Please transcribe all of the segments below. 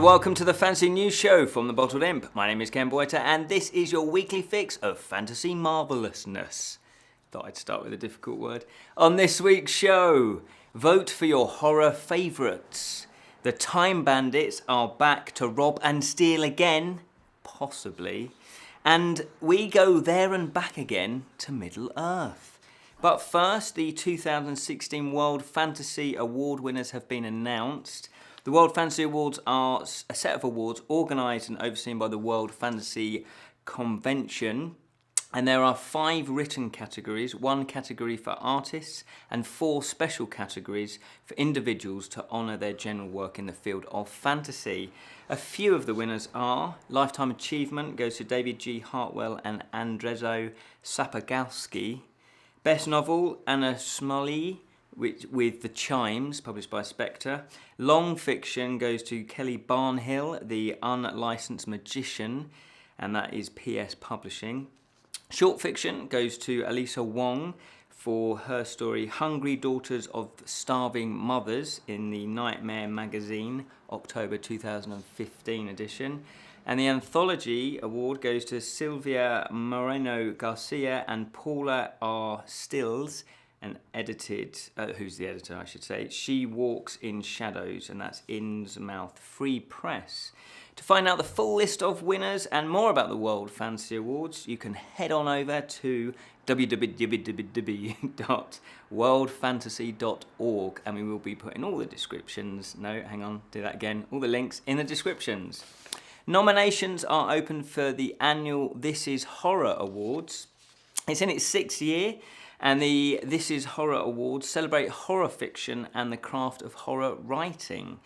welcome to the Fantasy News Show from the Bottled Imp. My name is Ken Boyter, and this is your weekly fix of fantasy marvellousness. Thought I'd start with a difficult word. On this week's show, vote for your horror favourites. The Time Bandits are back to rob and steal again, possibly. And we go there and back again to Middle-earth. But first, the 2016 World Fantasy Award winners have been announced. The World Fantasy Awards are a set of awards organised and overseen by the World Fantasy Convention. And there are 5 written categories, 1 category for artists, and 4 special categories for individuals to honour their general work in the field of fantasy. A few of the winners are Lifetime Achievement goes to David G. Hartwell and Andrzej Sapkowski. Best Novel, Anna Smoley, with The Chimes, published by Spectre. Long Fiction goes to Kelly Barnhill, The Unlicensed Magician, and that is PS Publishing. Short Fiction goes to Elisa Wong for her story Hungry Daughters of Starving Mothers in the Nightmare Magazine, October 2015 edition. And the Anthology Award goes to Silvia Moreno Garcia and Paula R. Stills, and edited, who's the editor I should say, She Walks in Shadows, and that's Innsmouth Free Press. To find out the full list of winners and more about the World Fantasy Awards, you can head on over to www.worldfantasy.org, and we will be putting all the descriptions, all the links in the descriptions. Nominations are open for the annual This Is Horror Awards. It's in its 6th year, and the This Is Horror Awards celebrate horror fiction and the craft of horror writing.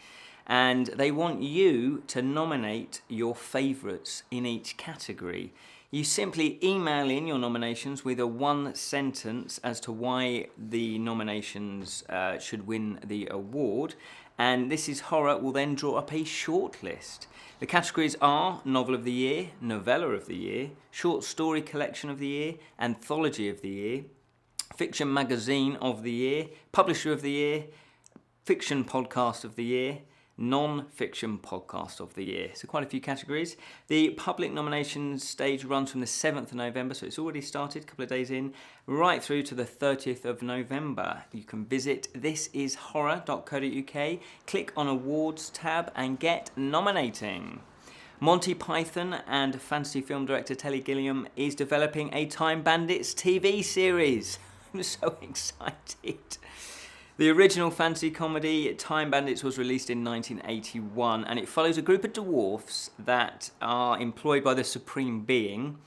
And they want you to nominate your favourites in each category. You simply email in your nominations with a 1 sentence as to why the nominations should win the award. And This Is Horror will then draw up a shortlist. The categories are Novel of the Year, Novella of the Year, Short Story Collection of the Year, Anthology of the Year, Fiction Magazine of the Year, Publisher of the Year, Fiction Podcast of the Year, Non-Fiction Podcast of the Year. So quite a few categories. The public nominations stage runs from the 7th of November, so it's already started, a couple of days in, right through to the 30th of November. You can visit thisishorror.co.uk, click on Awards tab and get nominating. Monty Python and fantasy film director Terry Gilliam is developing a Time Bandits TV series. I'm so excited. The original fantasy comedy Time Bandits was released in 1981, and it follows a group of dwarfs that are employed by the Supreme Being,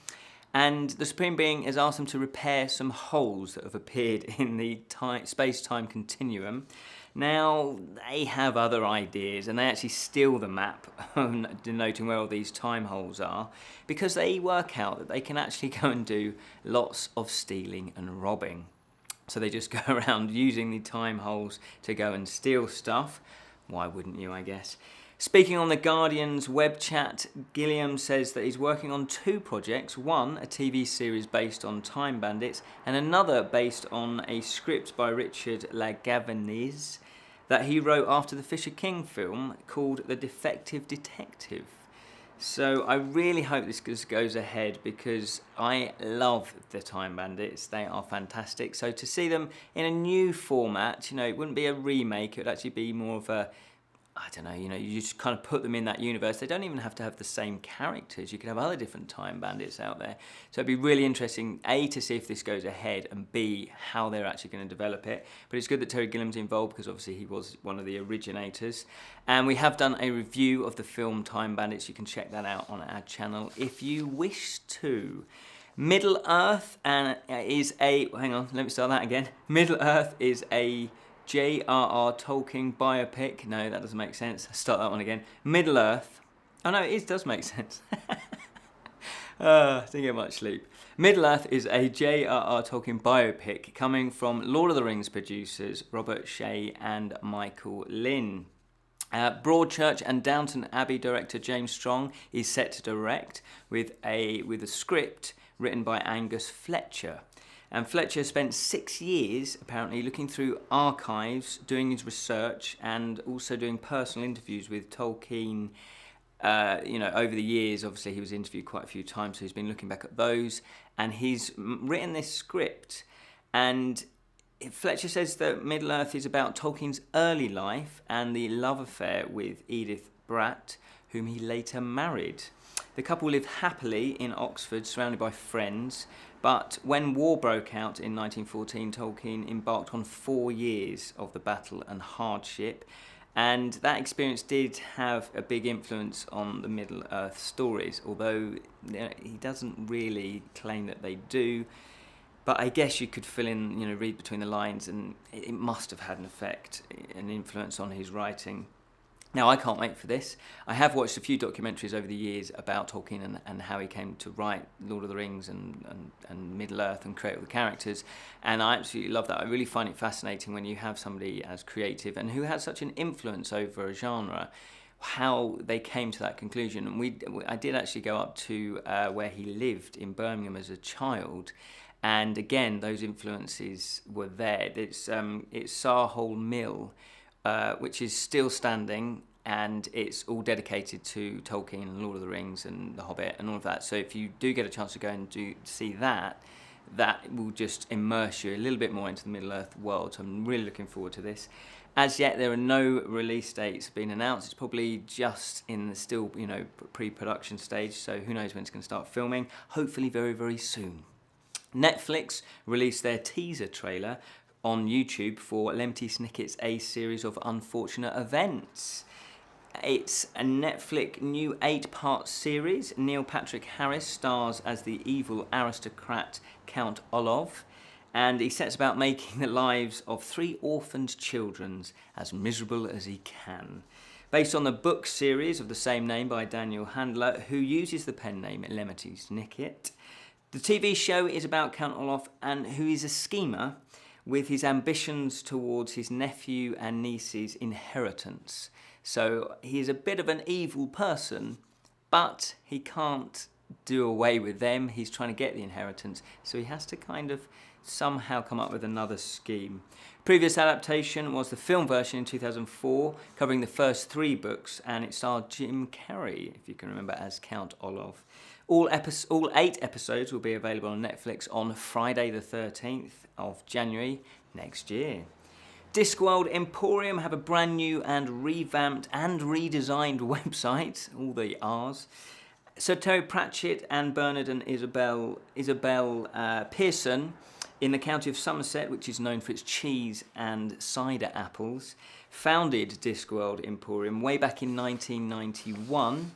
and the Supreme Being has asked them to repair some holes that have appeared in the space-time continuum. Now, they have other ideas, and they actually steal the map denoting where all these time holes are, because they work out that they can actually go and do lots of stealing and robbing. So they just go around using the time holes to go and steal stuff. Why wouldn't you, I guess? Speaking on the Guardian's webchat, Gilliam says that he's working on 2 projects. One, a TV series based on Time Bandits, and another based on a script by Richard LaGravanese that he wrote after the Fisher King film called The Defective Detective. So I really hope this goes ahead, because I love the Time Bandits. They are fantastic. So to see them in a new format, it wouldn't be a remake. It would actually be more of a, you just kind of put them in that universe. They don't even have to have the same characters. You could have other different Time Bandits out there. So it'd be really interesting, A, to see if this goes ahead, and B, how they're actually going to develop it. But it's good that Terry Gilliam's involved, because obviously he was one of the originators. And we have done a review of the film Time Bandits. You can check that out on our channel if you wish to. Middle-earth is a... Hang on, let me start that again. Middle-earth is a JRR Tolkien biopic. No, that doesn't make sense. Start that one again. Middle-earth. Oh no, it does make sense. Didn't get much sleep. Middle-earth is a JRR Tolkien biopic coming from Lord of the Rings producers Robert Shaye and Michael Lynne. Broadchurch and Downton Abbey director James Strong is set to direct with a script written by Angus Fletcher. And Fletcher spent 6 years, apparently, looking through archives, doing his research, and also doing personal interviews with Tolkien over the years, obviously he was interviewed quite a few times, so he's been looking back at those, and he's written this script. And Fletcher says that Middle-earth is about Tolkien's early life and the love affair with Edith Bratt, whom he later married. The couple lived happily in Oxford, surrounded by friends, but when war broke out in 1914, Tolkien embarked on 4 years of the battle and hardship, and that experience did have a big influence on the Middle-earth stories, although he doesn't really claim that they do. But I guess you could fill in, read between the lines, and it must have had an effect, an influence on his writing. Now, I can't wait for this. I have watched a few documentaries over the years about Tolkien and how he came to write Lord of the Rings and Middle-earth and create all the characters, and I absolutely love that. I really find it fascinating when you have somebody as creative and who has such an influence over a genre, how they came to that conclusion. And I did actually go up to where he lived in Birmingham as a child, and again, those influences were there. It's Sarhole Mill, which is still standing, and it's all dedicated to Tolkien and Lord of the Rings and The Hobbit and all of that. So if you do get a chance to go and see that, that will just immerse you a little bit more into the Middle-earth world. So I'm really looking forward to this. As yet, there are no release dates being announced. It's probably just in the still, pre-production stage. So who knows when it's going to start filming? Hopefully very, very soon. Netflix released their teaser trailer on YouTube for Lemty Snicket's A Series of Unfortunate Events. It's a Netflix new 8-part series. Neil Patrick Harris stars as the evil aristocrat Count Olaf, and he sets about making the lives of 3 orphaned children as miserable as he can. Based on the book series of the same name by Daniel Handler, who uses the pen name Lemty Snicket. The TV show is about Count Olaf, and who is a schemer with his ambitions towards his nephew and niece's inheritance. So he is a bit of an evil person, but he can't do away with them. He's trying to get the inheritance, so he has to kind of somehow come up with another scheme. Previous adaptation was the film version in 2004, covering the first 3 books, and it starred Jim Carrey, if you can remember, as Count Olaf. All 8 episodes will be available on Netflix on Friday the 13th of January next year. Discworld Emporium have a brand new and revamped and redesigned website, all the R's. So Terry Pratchett and Bernard and Isabel Pearson in the county of Somerset, which is known for its cheese and cider apples, founded Discworld Emporium way back in 1991.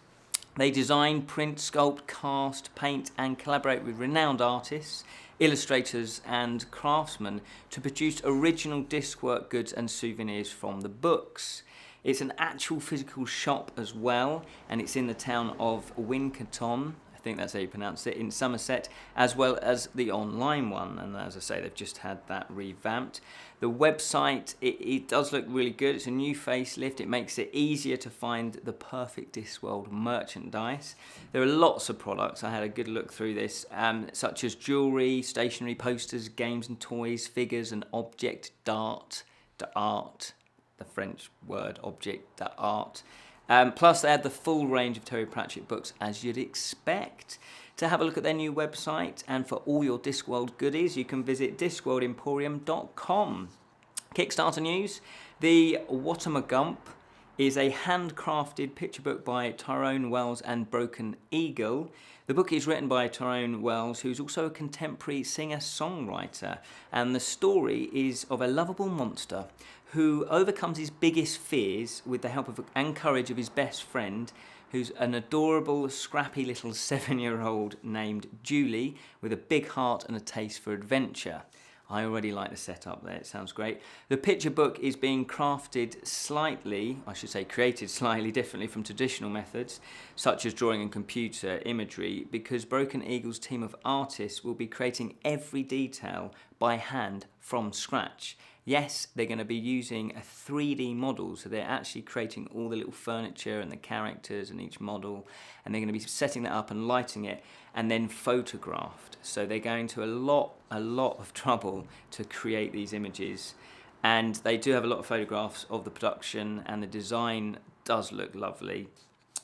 They design, print, sculpt, cast, paint and collaborate with renowned artists, illustrators and craftsmen to produce original Discworld goods and souvenirs from the books. It's an actual physical shop as well, and it's in the town of Wincanton, I think that's how you pronounce it, in Somerset, as well as the online one. And as I say, they've just had that revamped. The website, it does look really good. It's a new facelift. It makes it easier to find the perfect Discworld merchandise. There are lots of products. I had a good look through this, such as jewellery, stationery, posters, games and toys, figures and object d'art, the French word object d'art. Plus, they had the full range of Terry Pratchett books, as you'd expect. To have a look at their new website and for all your Discworld goodies, you can visit discworldemporium.com. Kickstarter news. The Ima Gump is a handcrafted picture book by Tyrone Wells and Broken Eagle. The book is written by Tyrone Wells, who's also a contemporary singer-songwriter, and the story is of a lovable monster who overcomes his biggest fears with the help of and courage of his best friend, who's an adorable, scrappy little 7-year-old named Julie with a big heart and a taste for adventure. I already like the setup there, it sounds great. The picture book is being created slightly differently from traditional methods, such as drawing and computer imagery, because Broken Eagle's team of artists will be creating every detail by hand from scratch. Yes, they're going to be using a 3D model, so they're actually creating all the little furniture and the characters and each model, and they're going to be setting that up and lighting it, and then photographed. So they're going to a lot of trouble to create these images, and they do have a lot of photographs of the production, and the design does look lovely.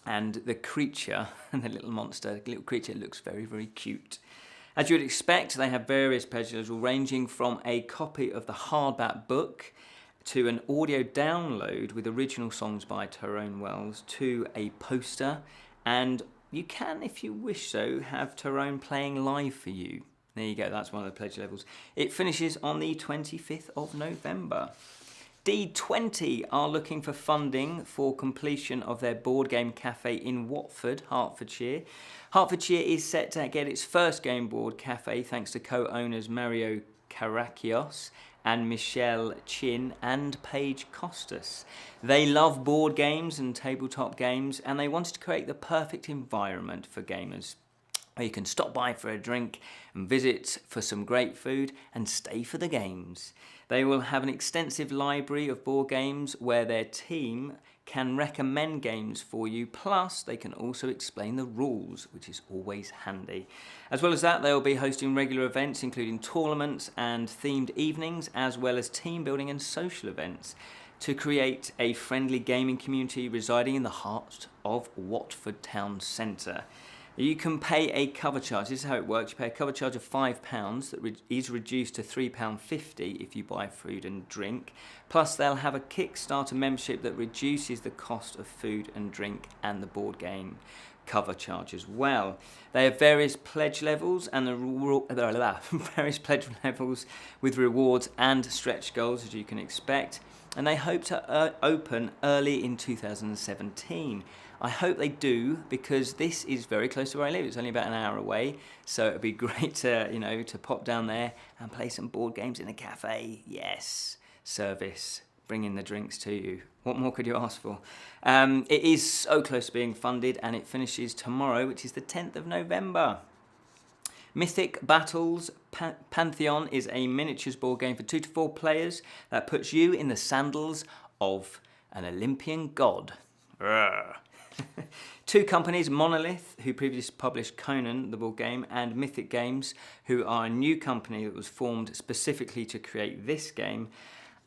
And the creature, the little monster, the little creature looks very, very cute. As you would expect, they have various pledge levels ranging from a copy of the hardback book to an audio download with original songs by Tyrone Wells to a poster, and you can, if you wish so, have Tyrone playing live for you. There you go, that's one of the pledge levels. It finishes on the 25th of November. D20 are looking for funding for completion of their board game cafe in Watford, Hertfordshire. Hertfordshire is set to get its first game board cafe thanks to co-owners Mario Karakios and Michelle Chin and Paige Costas. They love board games and tabletop games, and they wanted to create the perfect environment for gamers, where you can stop by for a drink and visit for some great food and stay for the games. They will have an extensive library of board games where their team can recommend games for you, plus they can also explain the rules, which is always handy. As well as that, they will be hosting regular events including tournaments and themed evenings, as well as team building and social events to create a friendly gaming community residing in the heart of Watford Town Centre. You can pay a cover charge. This is how it works. You pay a cover charge of £5 that is reduced to £3.50 if you buy food and drink. Plus, they'll have a Kickstarter membership that reduces the cost of food and drink and the board game cover charge as well. They have various pledge levels and various pledge levels with rewards and stretch goals, as you can expect. And they hope to open early in 2017. I hope they do, because this is very close to where I live. It's only about an hour away, so it'd be great to, to pop down there and play some board games in a cafe. Yes, service, bringing the drinks to you. What more could you ask for? It is so close to being funded, and it finishes tomorrow, which is the 10th of November. Mythic Battles Pantheon is a miniatures board game for 2 to 4 players that puts you in the sandals of an Olympian god. Two companies, Monolith, who previously published Conan, the board game, and Mythic Games, who are a new company that was formed specifically to create this game,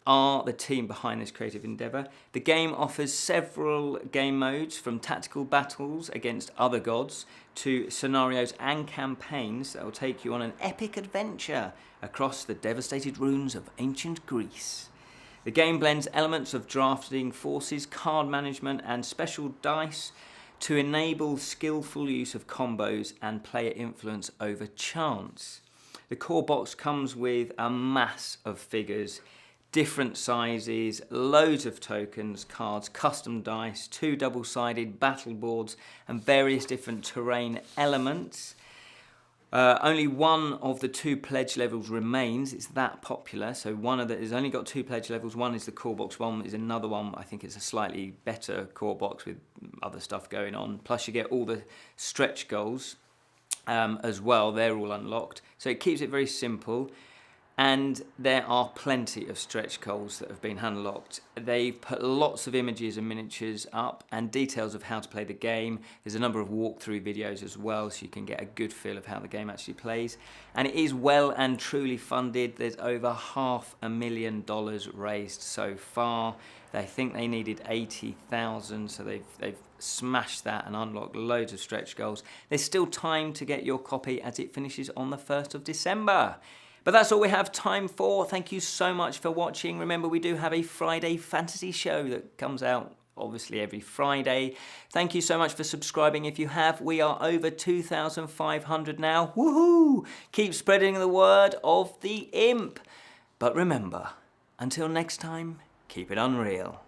are the team behind this creative endeavour. The game offers several game modes, from tactical battles against other gods to scenarios and campaigns that will take you on an epic adventure across the devastated ruins of ancient Greece. The game blends elements of drafting forces, card management, and special dice to enable skillful use of combos and player influence over chance. The core box comes with a mass of figures, different sizes, loads of tokens, cards, custom dice, 2 double-sided battle boards, and various different terrain elements. Only one of the 2 pledge levels remains. It's that popular. So it's only got 2 pledge levels. One is the core box. One is another one. I think it's a slightly better core box with other stuff going on. Plus you get all the stretch goals as well. They're all unlocked. So it keeps it very simple. And there are plenty of stretch goals that have been unlocked. They've put lots of images and miniatures up and details of how to play the game. There's a number of walkthrough videos as well, so you can get a good feel of how the game actually plays. And it is well and truly funded. There's over $500,000 raised so far. They think they needed 80,000, so they've smashed that and unlocked loads of stretch goals. There's still time to get your copy as it finishes on the 1st of December. But that's all we have time for. Thank you so much for watching. Remember, we do have a Friday fantasy show that comes out obviously every Friday. Thank you so much for subscribing if you have. We are over 2,500 now. Woohoo! Keep spreading the word of the imp. But remember, until next time, keep it unreal.